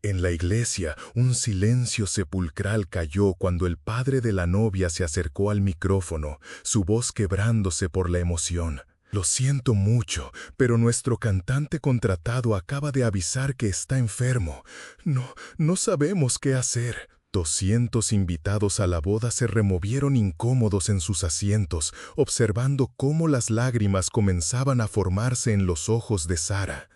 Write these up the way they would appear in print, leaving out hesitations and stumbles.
En la iglesia, un silencio sepulcral cayó cuando el padre de la novia se acercó al micrófono, su voz quebrándose por la emoción. Lo siento mucho, pero nuestro cantante contratado acaba de avisar que está enfermo. No sabemos qué hacer. 200 invitados a la boda se removieron incómodos en sus asientos, observando cómo las lágrimas comenzaban a formarse en los ojos de Sara.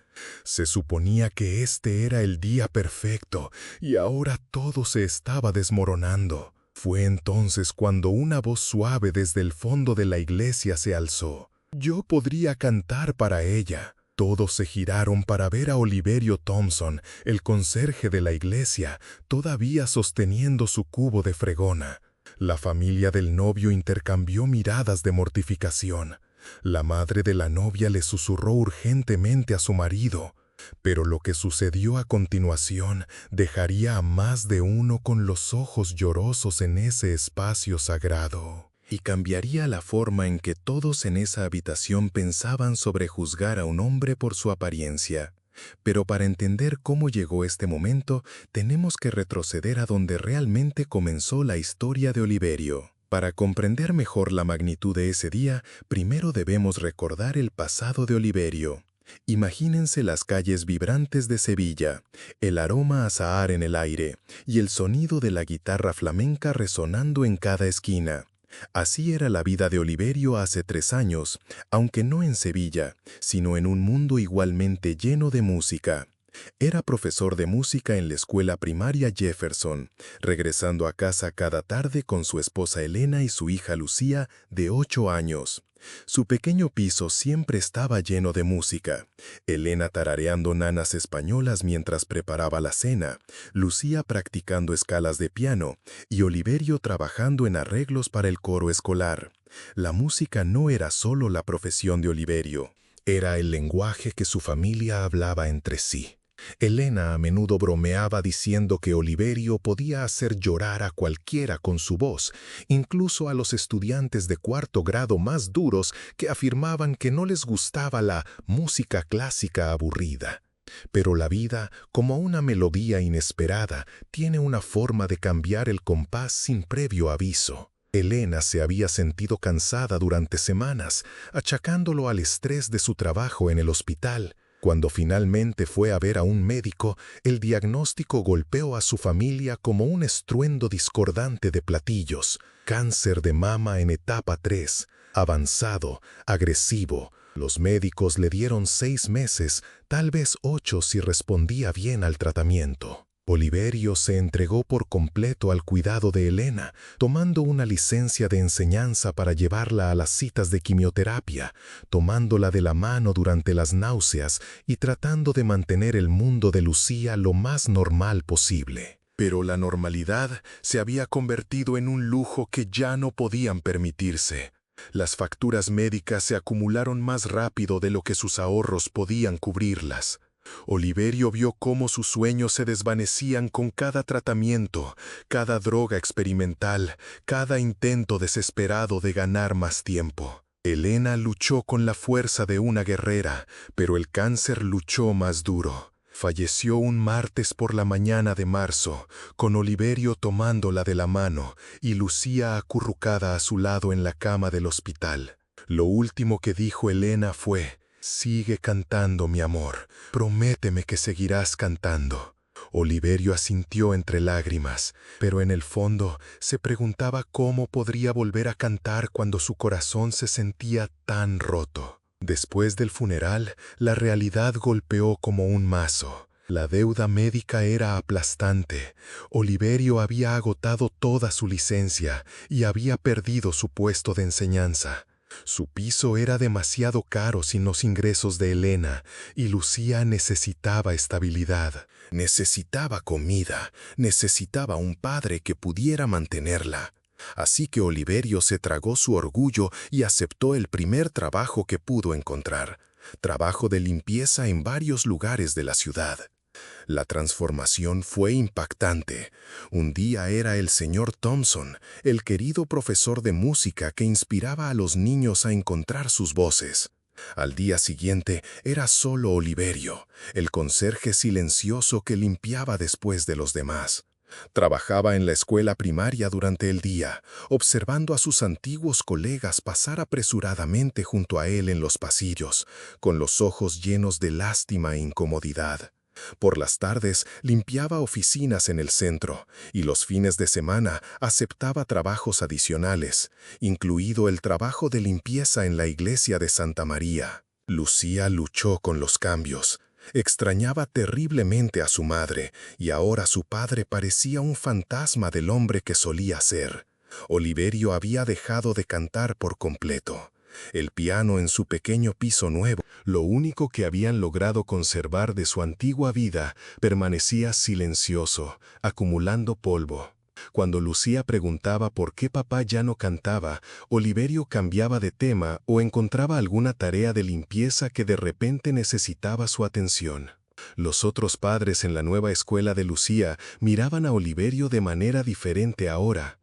Se suponía que este era el día perfecto, y ahora todo se estaba desmoronando. Fue entonces cuando una voz suave desde el fondo de la iglesia se alzó. Yo podría cantar para ella. Todos se giraron para ver a Oliverio Thompson, el conserje de la iglesia, todavía sosteniendo su cubo de fregona. La familia del novio intercambió miradas de mortificación. La madre de la novia le susurró urgentemente a su marido, pero lo que sucedió a continuación dejaría a más de uno con los ojos llorosos en ese espacio sagrado, y cambiaría la forma en que todos en esa habitación pensaban sobre juzgar a un hombre por su apariencia. Pero para entender cómo llegó este momento, tenemos que retroceder a donde realmente comenzó la historia de Oliverio. Para comprender mejor la magnitud de ese día, primero debemos recordar el pasado de Oliverio. Imagínense las calles vibrantes de Sevilla, el aroma a azahar en el aire y el sonido de la guitarra flamenca resonando en cada esquina. Así era la vida de Oliverio hace 3 años, aunque no en Sevilla, sino en un mundo igualmente lleno de música. Era profesor de música en la escuela primaria Jefferson, regresando a casa cada tarde con su esposa Elena y su hija Lucía, de 8 años. Su pequeño piso siempre estaba lleno de música. Elena tarareando nanas españolas mientras preparaba la cena, Lucía practicando escalas de piano y Oliverio trabajando en arreglos para el coro escolar. La música no era solo la profesión de Oliverio, era el lenguaje que su familia hablaba entre sí. Elena a menudo bromeaba diciendo que Oliverio podía hacer llorar a cualquiera con su voz, incluso a los estudiantes de 4º grado más duros que afirmaban que no les gustaba la música clásica aburrida. Pero la vida, como una melodía inesperada, tiene una forma de cambiar el compás sin previo aviso. Elena se había sentido cansada durante semanas, achacándolo al estrés de su trabajo en el hospital. Cuando finalmente fue a ver a un médico, el diagnóstico golpeó a su familia como un estruendo discordante de platillos. Cáncer de mama en etapa 3, avanzado, agresivo. Los médicos le dieron 6 meses, tal vez 8 si respondía bien al tratamiento. Oliverio se entregó por completo al cuidado de Elena, tomando una licencia de enseñanza para llevarla a las citas de quimioterapia, tomándola de la mano durante las náuseas y tratando de mantener el mundo de Lucía lo más normal posible. Pero la normalidad se había convertido en un lujo que ya no podían permitirse. Las facturas médicas se acumularon más rápido de lo que sus ahorros podían cubrirlas. Oliverio vio cómo sus sueños se desvanecían con cada tratamiento, cada droga experimental, cada intento desesperado de ganar más tiempo. Elena luchó con la fuerza de una guerrera, pero el cáncer luchó más duro. Falleció un martes por la mañana de marzo, con Oliverio tomándola de la mano y Lucía acurrucada a su lado en la cama del hospital. Lo último que dijo Elena fue: «Sigue cantando, mi amor. Prométeme que seguirás cantando». Oliverio asintió entre lágrimas, pero en el fondo se preguntaba cómo podría volver a cantar cuando su corazón se sentía tan roto. Después del funeral, la realidad golpeó como un mazo. La deuda médica era aplastante. Oliverio había agotado toda su licencia y había perdido su puesto de enseñanza. Su piso era demasiado caro sin los ingresos de Elena, y Lucía necesitaba estabilidad. Necesitaba comida, necesitaba un padre que pudiera mantenerla. Así que Oliverio se tragó su orgullo y aceptó el primer trabajo que pudo encontrar: trabajo de limpieza en varios lugares de la ciudad. La transformación fue impactante. Un día era el señor Thompson, el querido profesor de música que inspiraba a los niños a encontrar sus voces. Al día siguiente era solo Oliverio, el conserje silencioso que limpiaba después de los demás. Trabajaba en la escuela primaria durante el día, observando a sus antiguos colegas pasar apresuradamente junto a él en los pasillos, con los ojos llenos de lástima e incomodidad. Por las tardes limpiaba oficinas en el centro y los fines de semana aceptaba trabajos adicionales, incluido el trabajo de limpieza en la iglesia de Santa María. Lucía luchó con los cambios. Extrañaba terriblemente a su madre y ahora su padre parecía un fantasma del hombre que solía ser. Oliverio había dejado de cantar por completo. El piano en su pequeño piso nuevo, lo único que habían logrado conservar de su antigua vida, permanecía silencioso, acumulando polvo. Cuando Lucía preguntaba por qué papá ya no cantaba, Oliverio cambiaba de tema o encontraba alguna tarea de limpieza que de repente necesitaba su atención. Los otros padres en la nueva escuela de Lucía miraban a Oliverio de manera diferente ahora.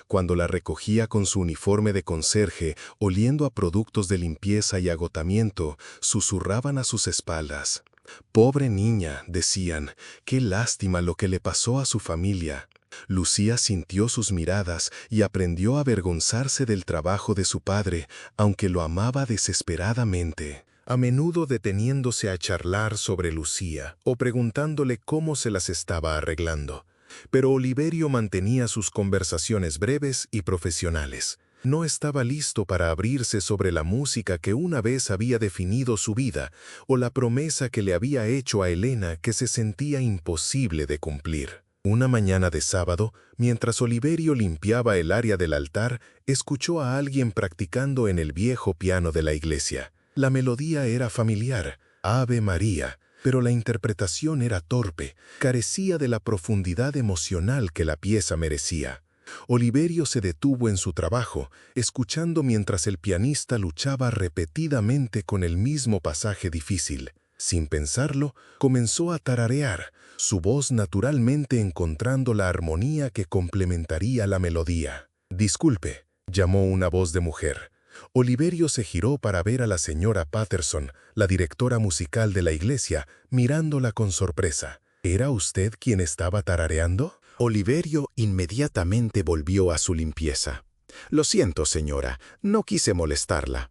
Cuando la recogía con su uniforme de conserje, oliendo a productos de limpieza y agotamiento, susurraban a sus espaldas. «Pobre niña», decían, «qué lástima lo que le pasó a su familia». Lucía sintió sus miradas y aprendió a avergonzarse del trabajo de su padre, aunque lo amaba desesperadamente. A menudo deteniéndose a charlar sobre Lucía o preguntándole cómo se las estaba arreglando. Pero Oliverio mantenía sus conversaciones breves y profesionales. No estaba listo para abrirse sobre la música que una vez había definido su vida o la promesa que le había hecho a Elena que se sentía imposible de cumplir. Una mañana de sábado, mientras Oliverio limpiaba el área del altar, escuchó a alguien practicando en el viejo piano de la iglesia. La melodía era familiar, Ave María, pero la interpretación era torpe, carecía de la profundidad emocional que la pieza merecía. Oliverio se detuvo en su trabajo, escuchando mientras el pianista luchaba repetidamente con el mismo pasaje difícil. Sin pensarlo, comenzó a tararear, su voz naturalmente encontrando la armonía que complementaría la melodía. «Disculpe», llamó una voz de mujer. Oliverio se giró para ver a la señora Patterson, la directora musical de la iglesia, mirándola con sorpresa. ¿Era usted quien estaba tarareando? Oliverio inmediatamente volvió a su limpieza. «Lo siento, señora, no quise molestarla».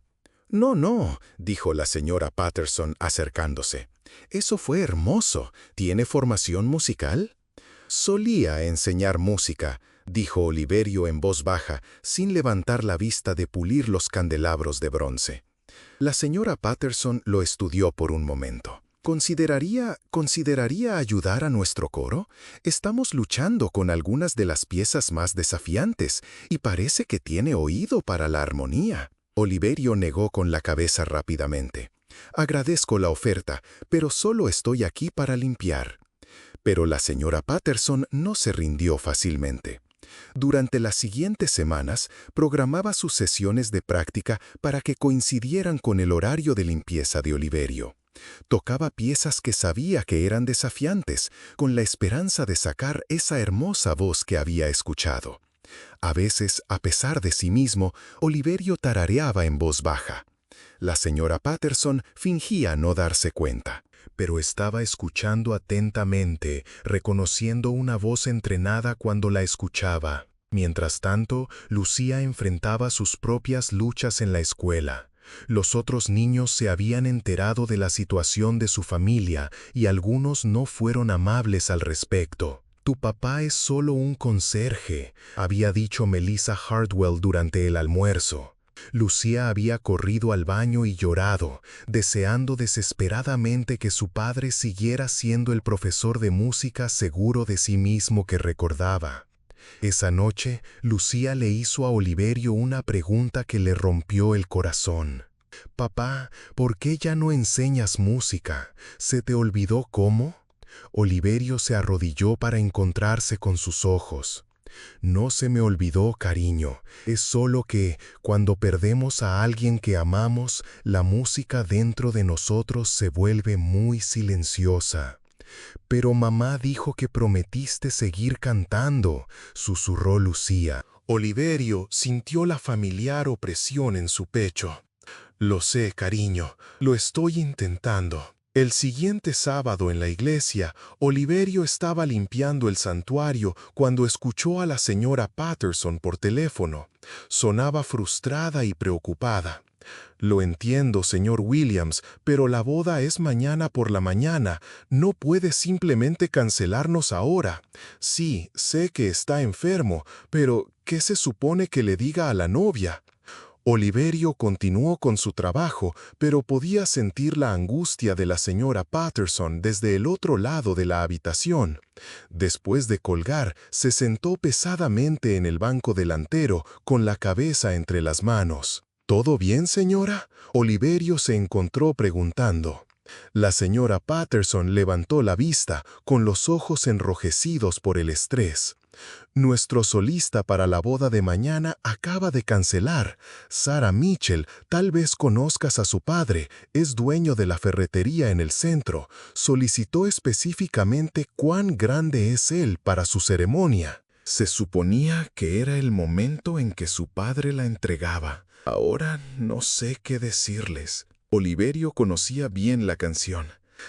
«No, no», dijo la señora Patterson acercándose. «Eso fue hermoso. ¿Tiene formación musical?» «Solía enseñar música», dijo Oliverio en voz baja, sin levantar la vista de pulir los candelabros de bronce. La señora Patterson lo estudió por un momento. ¿Consideraría ayudar a nuestro coro? Estamos luchando con algunas de las piezas más desafiantes y parece que tiene oído para la armonía». Oliverio negó con la cabeza rápidamente. «Agradezco la oferta, pero solo estoy aquí para limpiar». Pero la señora Patterson no se rindió fácilmente. Durante las siguientes semanas, programaba sus sesiones de práctica para que coincidieran con el horario de limpieza de Oliverio. Tocaba piezas que sabía que eran desafiantes, con la esperanza de sacar esa hermosa voz que había escuchado. A veces, a pesar de sí mismo, Oliverio tarareaba en voz baja. La señora Patterson fingía no darse cuenta, pero estaba escuchando atentamente, reconociendo una voz entrenada cuando la escuchaba. Mientras tanto, Lucía enfrentaba sus propias luchas en la escuela. Los otros niños se habían enterado de la situación de su familia y algunos no fueron amables al respecto. «Tu papá es solo un conserje», había dicho Melissa Hartwell durante el almuerzo. Lucía había corrido al baño y llorado, deseando desesperadamente que su padre siguiera siendo el profesor de música seguro de sí mismo que recordaba. Esa noche, Lucía le hizo a Oliverio una pregunta que le rompió el corazón. «Papá, ¿por qué ya no enseñas música? ¿Se te olvidó cómo?» Oliverio se arrodilló para encontrarse con sus ojos. «No se me olvidó, cariño. Es solo que, cuando perdemos a alguien que amamos, la música dentro de nosotros se vuelve muy silenciosa». «Pero mamá dijo que prometiste seguir cantando», susurró Lucía. Oliverio sintió la familiar opresión en su pecho. Lo sé, cariño, lo estoy intentando. El siguiente sábado en la iglesia, Oliverio estaba limpiando el santuario cuando escuchó a la señora Patterson por teléfono. Sonaba frustrada y preocupada. Lo entiendo, señor Williams, pero la boda es mañana por la mañana. No puede simplemente cancelarnos ahora. Sí, sé que está enfermo, pero ¿qué se supone que le diga a la novia? Oliverio continuó con su trabajo, pero podía sentir la angustia de la señora Patterson desde el otro lado de la habitación. Después de colgar, se sentó pesadamente en el banco delantero, con la cabeza entre las manos. ¿Todo bien, señora? Oliverio se encontró preguntando. La señora Patterson levantó la vista, con los ojos enrojecidos por el estrés. Nuestro solista para la boda de mañana acaba de cancelar. Sarah Mitchell, tal vez conozcas a su padre, es dueño de la ferretería en el centro. Solicitó específicamente cuán grande es él para su ceremonia. Se suponía que era el momento en que su padre la entregaba. Ahora no sé qué decirles. Oliverio conocía bien la canción.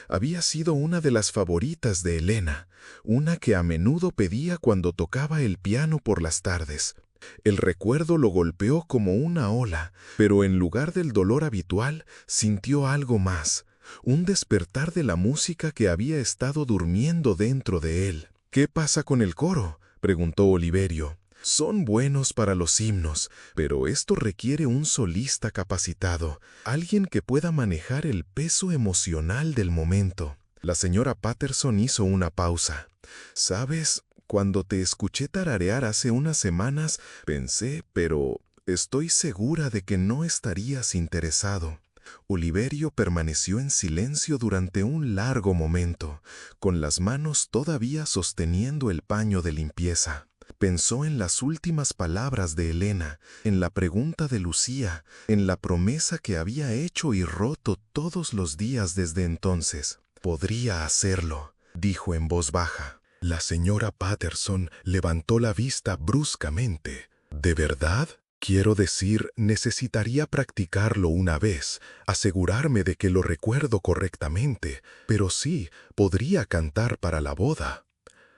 Había sido una de las favoritas de Elena, una que a menudo pedía cuando tocaba el piano por las tardes. El recuerdo lo golpeó como una ola, pero en lugar del dolor habitual, sintió algo más, un despertar de la música que había estado durmiendo dentro de él. ¿Qué pasa con el coro?, preguntó Oliverio. Son buenos para los himnos, pero esto requiere un solista capacitado, alguien que pueda manejar el peso emocional del momento. La señora Patterson hizo una pausa. ¿Sabes? Cuando te escuché tararear hace unas semanas, pensé, pero estoy segura de que no estarías interesado. Oliverio permaneció en silencio durante un largo momento, con las manos todavía sosteniendo el paño de limpieza. Pensó en las últimas palabras de Elena, en la pregunta de Lucía, en la promesa que había hecho y roto todos los días desde entonces. Podría hacerlo, dijo en voz baja. La señora Patterson levantó la vista bruscamente. ¿De verdad? Quiero decir, necesitaría practicarlo una vez, asegurarme de que lo recuerdo correctamente, pero sí, podría cantar para la boda.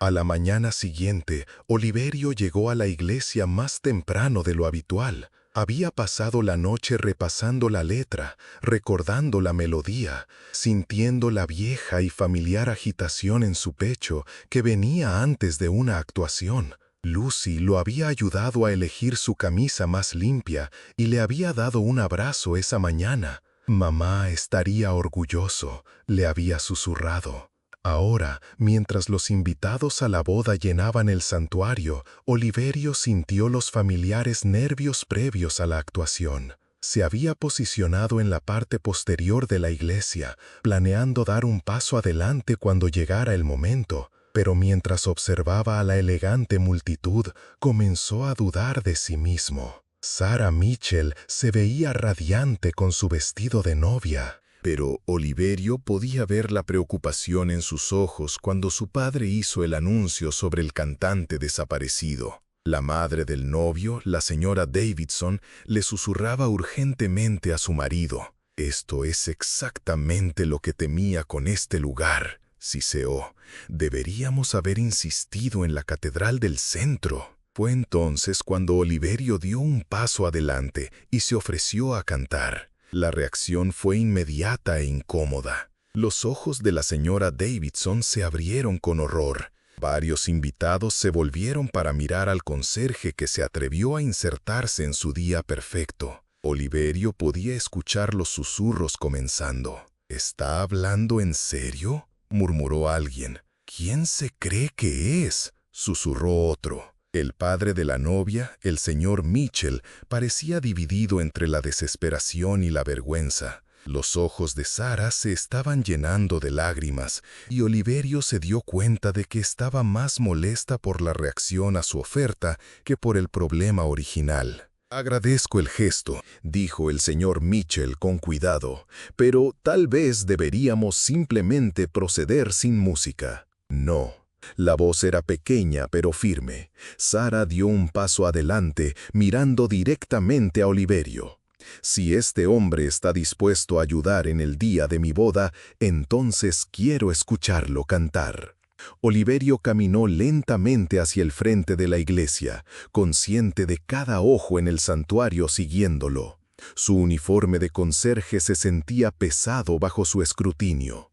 A la mañana siguiente, Oliverio llegó a la iglesia más temprano de lo habitual. Había pasado la noche repasando la letra, recordando la melodía, sintiendo la vieja y familiar agitación en su pecho que venía antes de una actuación. Lucy lo había ayudado a elegir su camisa más limpia y le había dado un abrazo esa mañana. Mamá estaría orgulloso, le había susurrado. Ahora, mientras los invitados a la boda llenaban el santuario, Oliverio sintió los familiares nervios previos a la actuación. Se había posicionado en la parte posterior de la iglesia, planeando dar un paso adelante cuando llegara el momento, pero mientras observaba a la elegante multitud, comenzó a dudar de sí mismo. Sarah Mitchell se veía radiante con su vestido de novia. Pero Oliverio podía ver la preocupación en sus ojos cuando su padre hizo el anuncio sobre el cantante desaparecido. La madre del novio, la señora Davidson, le susurraba urgentemente a su marido. «Esto es exactamente lo que temía con este lugar», siseó. «Deberíamos haber insistido en la catedral del centro». Fue entonces cuando Oliverio dio un paso adelante y se ofreció a cantar. La reacción fue inmediata e incómoda. Los ojos de la señora Davidson se abrieron con horror. Varios invitados se volvieron para mirar al conserje que se atrevió a insertarse en su día perfecto. Oliverio podía escuchar los susurros comenzando. «¿Está hablando en serio?», murmuró alguien. «¿Quién se cree que es?», susurró otro. El padre de la novia, el señor Mitchell, parecía dividido entre la desesperación y la vergüenza. Los ojos de Sarah se estaban llenando de lágrimas, y Oliverio se dio cuenta de que estaba más molesta por la reacción a su oferta que por el problema original. «Agradezco el gesto», dijo el señor Mitchell con cuidado, «pero tal vez deberíamos simplemente proceder sin música». «No». La voz era pequeña pero firme. Sarah dio un paso adelante, mirando directamente a Oliverio. Si este hombre está dispuesto a ayudar en el día de mi boda, entonces quiero escucharlo cantar. Oliverio caminó lentamente hacia el frente de la iglesia, consciente de cada ojo en el santuario siguiéndolo. Su uniforme de conserje se sentía pesado bajo su escrutinio.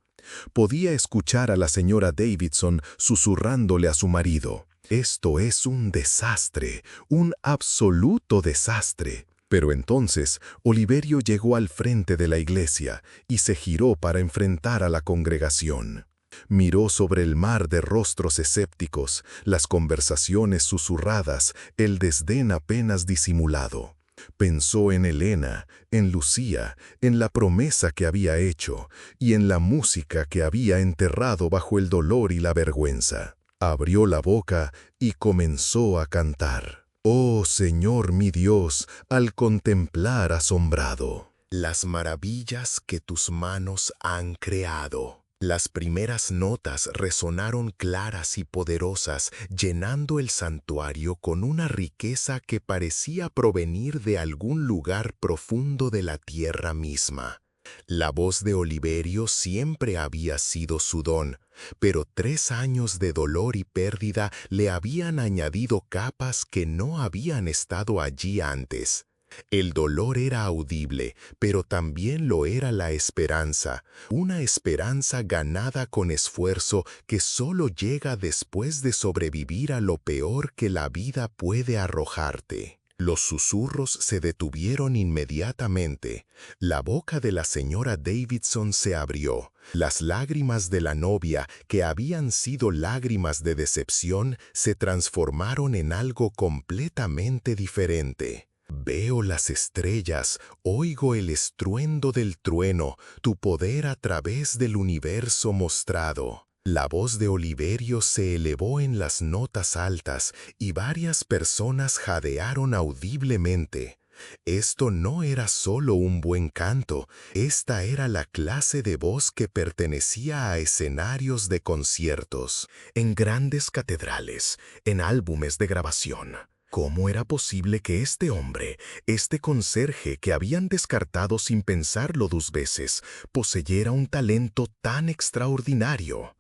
Podía escuchar a la señora Davidson susurrándole a su marido: «Esto es un desastre, un absoluto desastre». Pero entonces Oliverio llegó al frente de la iglesia y se giró para enfrentar a la congregación. Miró sobre el mar de rostros escépticos, las conversaciones susurradas, el desdén apenas disimulado. Pensó en Elena, en Lucía, en la promesa que había hecho y en la música que había enterrado bajo el dolor y la vergüenza. Abrió la boca y comenzó a cantar. «Oh Señor mi Dios, al contemplar asombrado las maravillas que tus manos han creado». Las primeras notas resonaron claras y poderosas, llenando el santuario con una riqueza que parecía provenir de algún lugar profundo de la tierra misma. La voz de Oliverio siempre había sido su don, pero 3 años de dolor y pérdida le habían añadido capas que no habían estado allí antes. El dolor era audible, pero también lo era la esperanza, una esperanza ganada con esfuerzo que solo llega después de sobrevivir a lo peor que la vida puede arrojarte. Los susurros se detuvieron inmediatamente. La boca de la señora Davidson se abrió. Las lágrimas de la novia, que habían sido lágrimas de decepción, se transformaron en algo completamente diferente. «Veo las estrellas, oigo el estruendo del trueno, tu poder a través del universo mostrado». La voz de Oliverio se elevó en las notas altas y varias personas jadearon audiblemente. Esto no era solo un buen canto, esta era la clase de voz que pertenecía a escenarios de conciertos, en grandes catedrales, en álbumes de grabación. ¿Cómo era posible que este hombre, este conserje que habían descartado sin pensarlo 2 veces, poseyera un talento tan extraordinario?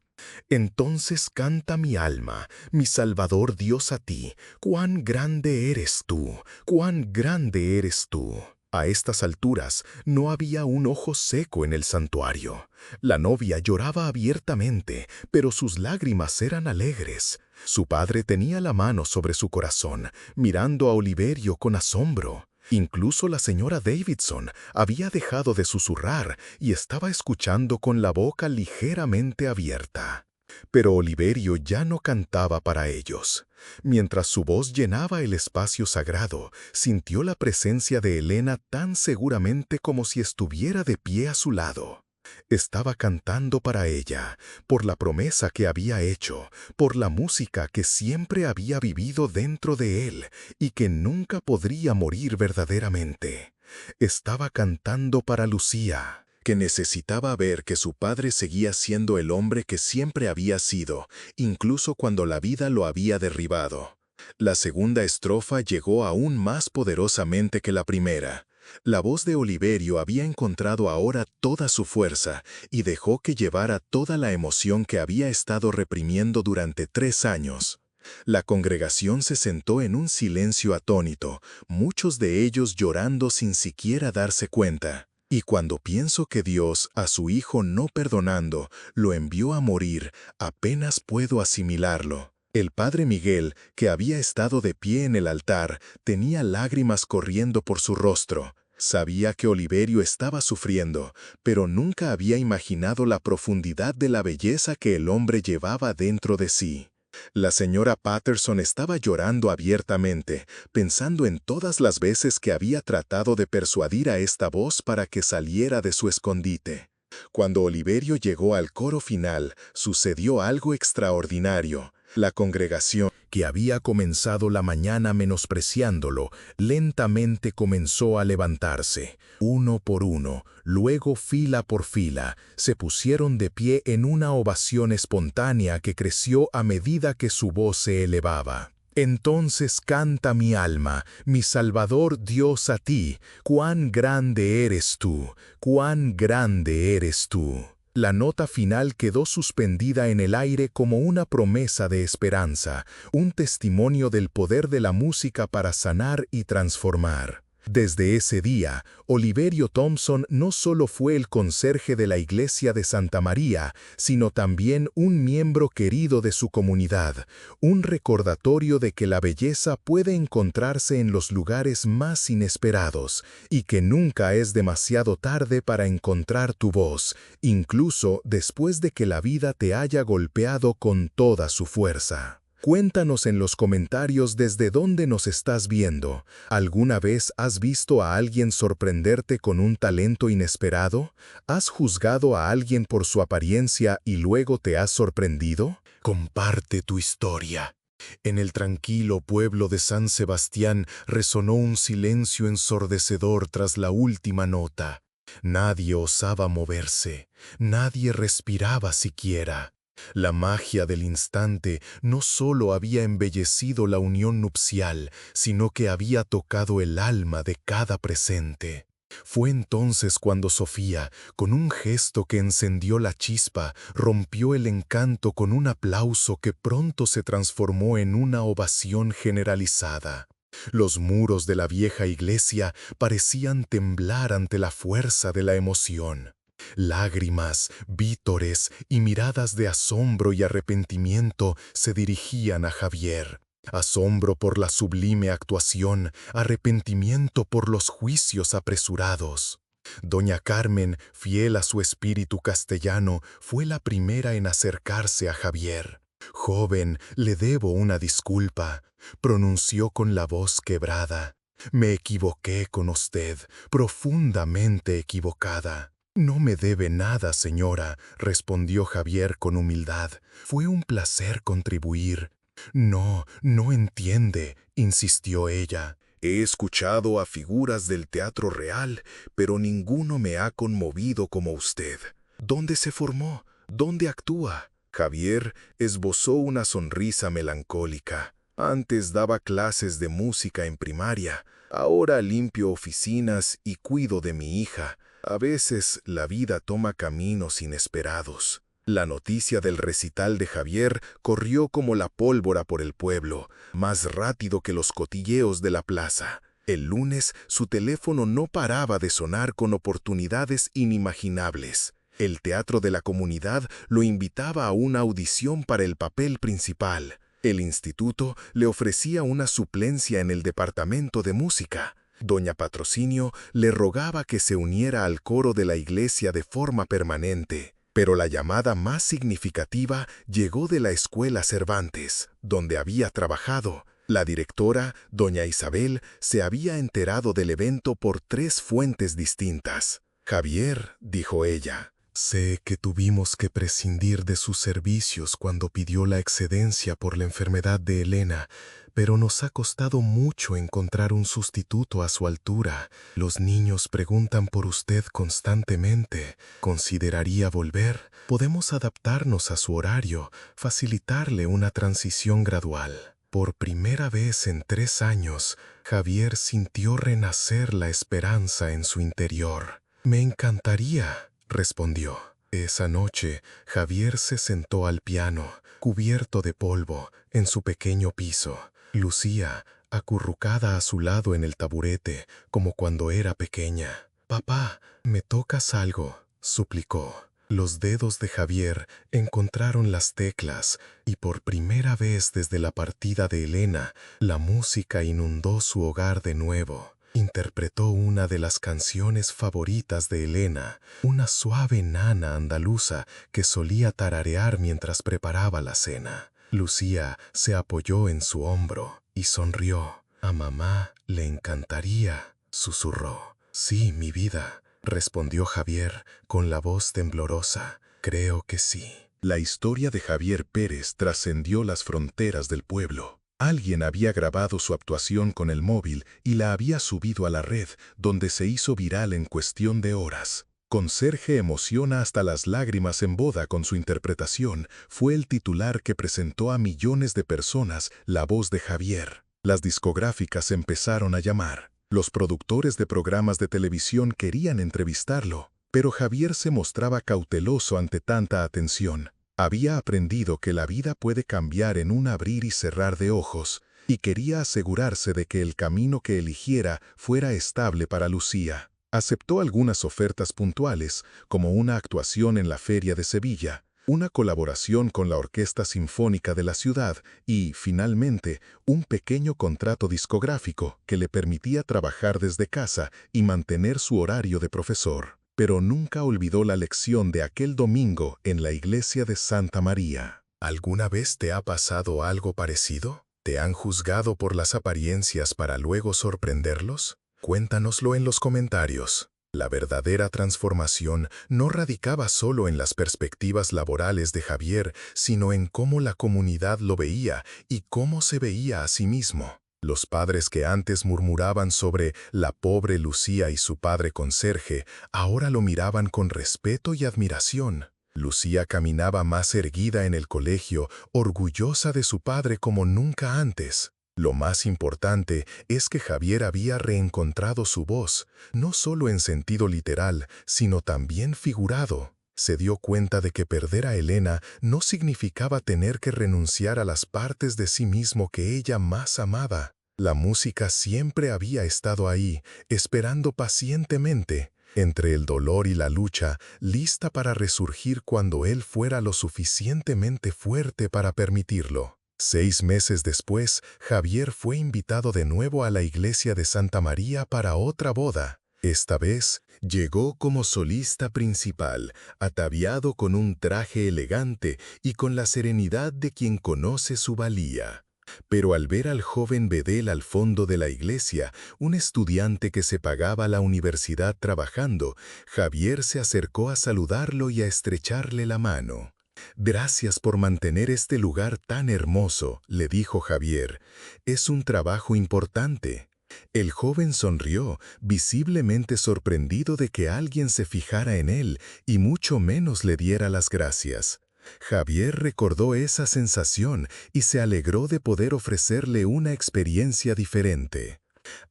Entonces canta mi alma, mi Salvador Dios a ti, cuán grande eres tú, cuán grande eres tú. A estas alturas no había un ojo seco en el santuario. La novia lloraba abiertamente, pero sus lágrimas eran alegres. Su padre tenía la mano sobre su corazón, mirando a Oliverio con asombro. Incluso la señora Davidson había dejado de susurrar y estaba escuchando con la boca ligeramente abierta. Pero Oliverio ya no cantaba para ellos. Mientras su voz llenaba el espacio sagrado, sintió la presencia de Elena tan seguramente como si estuviera de pie a su lado. Estaba cantando para ella, por la promesa que había hecho, por la música que siempre había vivido dentro de él y que nunca podría morir verdaderamente. Estaba cantando para Lucía, que necesitaba ver que su padre seguía siendo el hombre que siempre había sido, incluso cuando la vida lo había derribado. La segunda estrofa llegó aún más poderosamente que la primera. La voz de Oliverio había encontrado ahora toda su fuerza y dejó que llevara toda la emoción que había estado reprimiendo durante 3 años. La congregación se sentó en un silencio atónito, muchos de ellos llorando sin siquiera darse cuenta. Y cuando pienso que Dios, a su Hijo no perdonando, lo envió a morir, apenas puedo asimilarlo. El padre Miguel, que había estado de pie en el altar, tenía lágrimas corriendo por su rostro. Sabía que Oliverio estaba sufriendo, pero nunca había imaginado la profundidad de la belleza que el hombre llevaba dentro de sí. La señora Patterson estaba llorando abiertamente, pensando en todas las veces que había tratado de persuadir a esta voz para que saliera de su escondite. Cuando Oliverio llegó al coro final, sucedió algo extraordinario. La congregación, que había comenzado la mañana menospreciándolo, lentamente comenzó a levantarse. Uno por uno, luego fila por fila, se pusieron de pie en una ovación espontánea que creció a medida que su voz se elevaba. Entonces canta mi alma, mi Salvador Dios a ti, cuán grande eres tú, cuán grande eres tú. La nota final quedó suspendida en el aire como una promesa de esperanza, un testimonio del poder de la música para sanar y transformar. Desde ese día, Oliverio Thompson no solo fue el conserje de la iglesia de Santa María, sino también un miembro querido de su comunidad, un recordatorio de que la belleza puede encontrarse en los lugares más inesperados y que nunca es demasiado tarde para encontrar tu voz, incluso después de que la vida te haya golpeado con toda su fuerza. Cuéntanos en los comentarios desde dónde nos estás viendo. ¿Alguna vez has visto a alguien sorprenderte con un talento inesperado? ¿Has juzgado a alguien por su apariencia y luego te has sorprendido? Comparte tu historia. En el tranquilo pueblo de San Sebastián resonó un silencio ensordecedor tras la última nota. Nadie osaba moverse, nadie respiraba siquiera. La magia del instante no solo había embellecido la unión nupcial, sino que había tocado el alma de cada presente. Fue entonces cuando Sofía, con un gesto que encendió la chispa, rompió el encanto con un aplauso que pronto se transformó en una ovación generalizada. Los muros de la vieja iglesia parecían temblar ante la fuerza de la emoción. Lágrimas, vítores y miradas de asombro y arrepentimiento se dirigían a Javier. Asombro por la sublime actuación, arrepentimiento por los juicios apresurados. Doña Carmen, fiel a su espíritu castellano, fue la primera en acercarse a Javier. «Joven, le debo una disculpa», pronunció con la voz quebrada. «Me equivoqué con usted, profundamente equivocada». «No me debe nada, señora», respondió Javier con humildad. «Fue un placer contribuir». «No, no entiende», insistió ella. «He escuchado a figuras del teatro real, pero ninguno me ha conmovido como usted. ¿Dónde se formó? ¿Dónde actúa?» Javier esbozó una sonrisa melancólica. «Antes daba clases de música en primaria. Ahora limpio oficinas y cuido de mi hija. A veces la vida toma caminos inesperados». La noticia del recital de Javier corrió como la pólvora por el pueblo, más rápido que los cotilleos de la plaza. El lunes su teléfono no paraba de sonar con oportunidades inimaginables. El teatro de la comunidad lo invitaba a una audición para el papel principal. El instituto le ofrecía una suplencia en el departamento de música. Doña Patrocinio le rogaba que se uniera al coro de la iglesia de forma permanente. Pero la llamada más significativa llegó de la Escuela Cervantes, donde había trabajado. La directora, doña Isabel, se había enterado del evento por 3 fuentes distintas. «Javier», dijo ella, «sé que tuvimos que prescindir de sus servicios cuando pidió la excedencia por la enfermedad de Elena, pero nos ha costado mucho encontrar un sustituto a su altura. Los niños preguntan por usted constantemente. ¿Consideraría volver? Podemos adaptarnos a su horario, facilitarle una transición gradual». Por primera vez en 3 años, Javier sintió renacer la esperanza en su interior. «Me encantaría», respondió. Esa noche, Javier se sentó al piano, cubierto de polvo, en su pequeño piso. Lucía, acurrucada a su lado en el taburete, como cuando era pequeña. «Papá, ¿me tocas algo?», suplicó. Los dedos de Javier encontraron las teclas y por primera vez desde la partida de Elena, la música inundó su hogar de nuevo. Interpretó una de las canciones favoritas de Elena, una suave nana andaluza que solía tararear mientras preparaba la cena. Lucía se apoyó en su hombro y sonrió. «A mamá le encantaría», susurró. «Sí, mi vida», respondió Javier con la voz temblorosa. «Creo que sí». La historia de Javier Pérez trascendió las fronteras del pueblo. Alguien había grabado su actuación con el móvil y la había subido a la red, donde se hizo viral en cuestión de horas. Conserje emociona hasta las lágrimas en boda con su interpretación. Fue el titular que presentó a millones de personas la voz de Javier. Las discográficas empezaron a llamar. Los productores de programas de televisión querían entrevistarlo, pero Javier se mostraba cauteloso ante tanta atención. Había aprendido que la vida puede cambiar en un abrir y cerrar de ojos, y quería asegurarse de que el camino que eligiera fuera estable para Lucía. Aceptó algunas ofertas puntuales, como una actuación en la Feria de Sevilla, una colaboración con la Orquesta Sinfónica de la ciudad y, finalmente, un pequeño contrato discográfico que le permitía trabajar desde casa y mantener su horario de profesor. Pero nunca olvidó la lección de aquel domingo en la iglesia de Santa María. ¿Alguna vez te ha pasado algo parecido? ¿Te han juzgado por las apariencias para luego sorprenderlos? Cuéntanoslo en los comentarios. La verdadera transformación no radicaba solo en las perspectivas laborales de Javier, sino en cómo la comunidad lo veía y cómo se veía a sí mismo. Los padres que antes murmuraban sobre la pobre Lucía y su padre conserje, ahora lo miraban con respeto y admiración. Lucía caminaba más erguida en el colegio, orgullosa de su padre como nunca antes. Lo más importante es que Javier había reencontrado su voz, no solo en sentido literal, sino también figurado. Se dio cuenta de que perder a Elena no significaba tener que renunciar a las partes de sí mismo que ella más amaba. La música siempre había estado ahí, esperando pacientemente, entre el dolor y la lucha, lista para resurgir cuando él fuera lo suficientemente fuerte para permitirlo. 6 meses después, Javier fue invitado de nuevo a la iglesia de Santa María para otra boda. Esta vez, llegó como solista principal, ataviado con un traje elegante y con la serenidad de quien conoce su valía. Pero al ver al joven Bedel al fondo de la iglesia, un estudiante que se pagaba la universidad trabajando, Javier se acercó a saludarlo y a estrecharle la mano. «Gracias por mantener este lugar tan hermoso», le dijo Javier. «Es un trabajo importante». El joven sonrió, visiblemente sorprendido de que alguien se fijara en él y mucho menos le diera las gracias. Javier recordó esa sensación y se alegró de poder ofrecerle una experiencia diferente.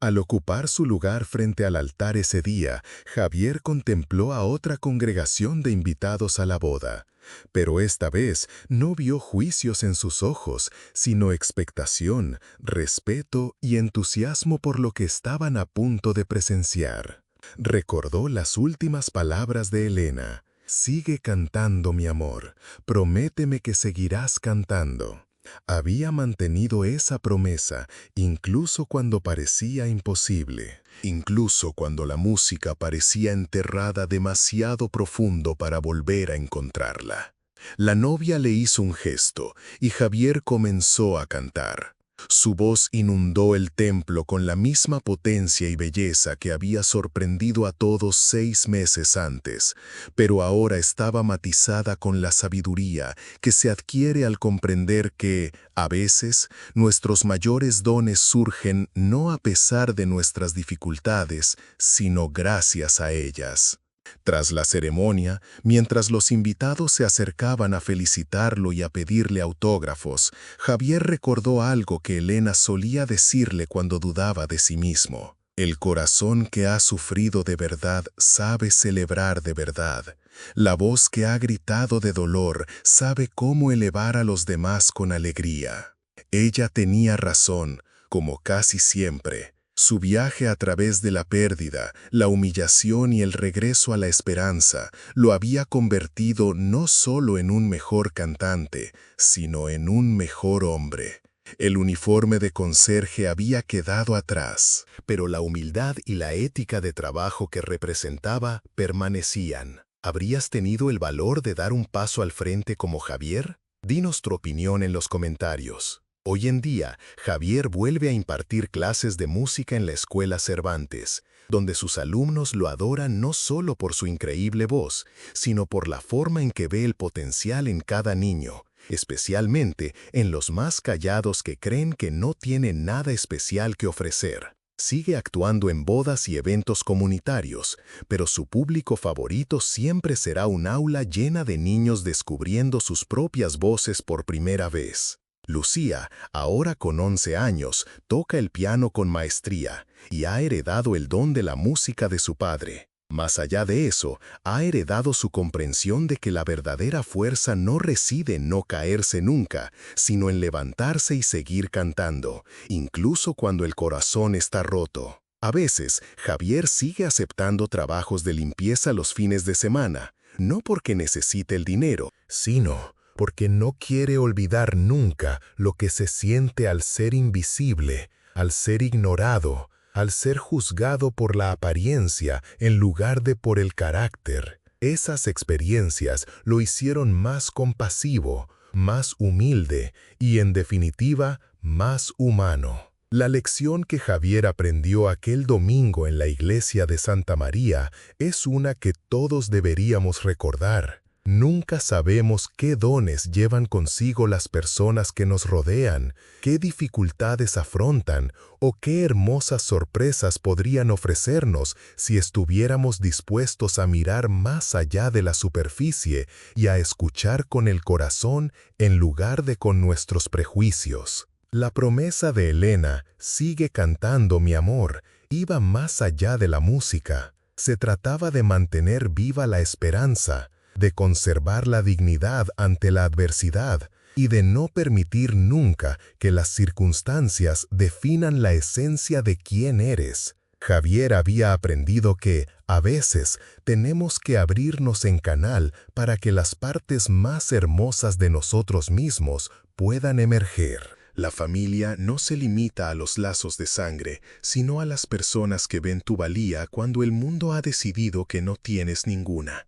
Al ocupar su lugar frente al altar ese día, Javier contempló a otra congregación de invitados a la boda. Pero esta vez no vio juicios en sus ojos, sino expectación, respeto y entusiasmo por lo que estaban a punto de presenciar. Recordó las últimas palabras de Elena. «Sigue cantando, mi amor. Prométeme que seguirás cantando». Había mantenido esa promesa, incluso cuando parecía imposible. Incluso cuando la música parecía enterrada demasiado profundo para volver a encontrarla. La novia le hizo un gesto y Javier comenzó a cantar. Su voz inundó el templo con la misma potencia y belleza que había sorprendido a todos 6 meses antes, pero ahora estaba matizada con la sabiduría que se adquiere al comprender que, a veces, nuestros mayores dones surgen no a pesar de nuestras dificultades, sino gracias a ellas. Tras la ceremonia, mientras los invitados se acercaban a felicitarlo y a pedirle autógrafos, Javier recordó algo que Elena solía decirle cuando dudaba de sí mismo. El corazón que ha sufrido de verdad sabe celebrar de verdad. La voz que ha gritado de dolor sabe cómo elevar a los demás con alegría. Ella tenía razón, como casi siempre. Su viaje a través de la pérdida, la humillación y el regreso a la esperanza lo había convertido no solo en un mejor cantante, sino en un mejor hombre. El uniforme de conserje había quedado atrás, pero la humildad y la ética de trabajo que representaba permanecían. ¿Habrías tenido el valor de dar un paso al frente como Javier? Dinos tu opinión en los comentarios. Hoy en día, Javier vuelve a impartir clases de música en la Escuela Cervantes, donde sus alumnos lo adoran no solo por su increíble voz, sino por la forma en que ve el potencial en cada niño, especialmente en los más callados que creen que no tienen nada especial que ofrecer. Sigue actuando en bodas y eventos comunitarios, pero su público favorito siempre será un aula llena de niños descubriendo sus propias voces por primera vez. Lucía, ahora con 11 años, toca el piano con maestría y ha heredado el don de la música de su padre. Más allá de eso, ha heredado su comprensión de que la verdadera fuerza no reside en no caerse nunca, sino en levantarse y seguir cantando, incluso cuando el corazón está roto. A veces, Javier sigue aceptando trabajos de limpieza los fines de semana, no porque necesite el dinero, sino porque no quiere olvidar nunca lo que se siente al ser invisible, al ser ignorado, al ser juzgado por la apariencia en lugar de por el carácter. Esas experiencias lo hicieron más compasivo, más humilde y, en definitiva, más humano. La lección que Javier aprendió aquel domingo en la iglesia de Santa María es una que todos deberíamos recordar. Nunca sabemos qué dones llevan consigo las personas que nos rodean, qué dificultades afrontan o qué hermosas sorpresas podrían ofrecernos si estuviéramos dispuestos a mirar más allá de la superficie y a escuchar con el corazón en lugar de con nuestros prejuicios. La promesa de Elena, "Sigue cantando, mi amor", iba más allá de la música. Se trataba de mantener viva la esperanza, de conservar la dignidad ante la adversidad y de no permitir nunca que las circunstancias definan la esencia de quién eres. Javier había aprendido que, a veces, tenemos que abrirnos en canal para que las partes más hermosas de nosotros mismos puedan emerger. La familia no se limita a los lazos de sangre, sino a las personas que ven tu valía cuando el mundo ha decidido que no tienes ninguna.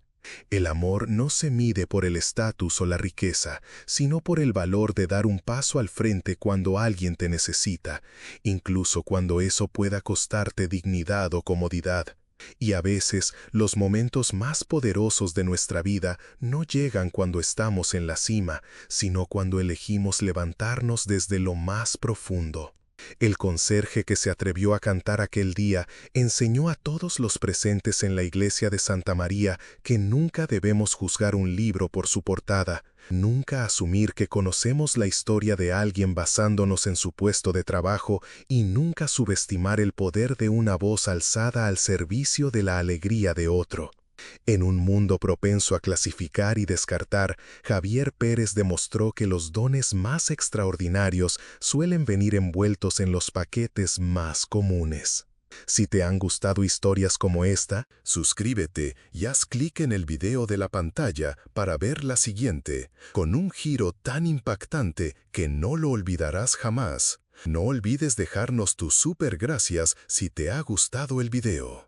El amor no se mide por el estatus o la riqueza, sino por el valor de dar un paso al frente cuando alguien te necesita, incluso cuando eso pueda costarte dignidad o comodidad. Y a veces, los momentos más poderosos de nuestra vida no llegan cuando estamos en la cima, sino cuando elegimos levantarnos desde lo más profundo. El conserje que se atrevió a cantar aquel día enseñó a todos los presentes en la iglesia de Santa María que nunca debemos juzgar un libro por su portada, nunca asumir que conocemos la historia de alguien basándonos en su puesto de trabajo y nunca subestimar el poder de una voz alzada al servicio de la alegría de otro. En un mundo propenso a clasificar y descartar, Javier Pérez demostró que los dones más extraordinarios suelen venir envueltos en los paquetes más comunes. Si te han gustado historias como esta, suscríbete y haz clic en el video de la pantalla para ver la siguiente, con un giro tan impactante que no lo olvidarás jamás. No olvides dejarnos tus super gracias si te ha gustado el video.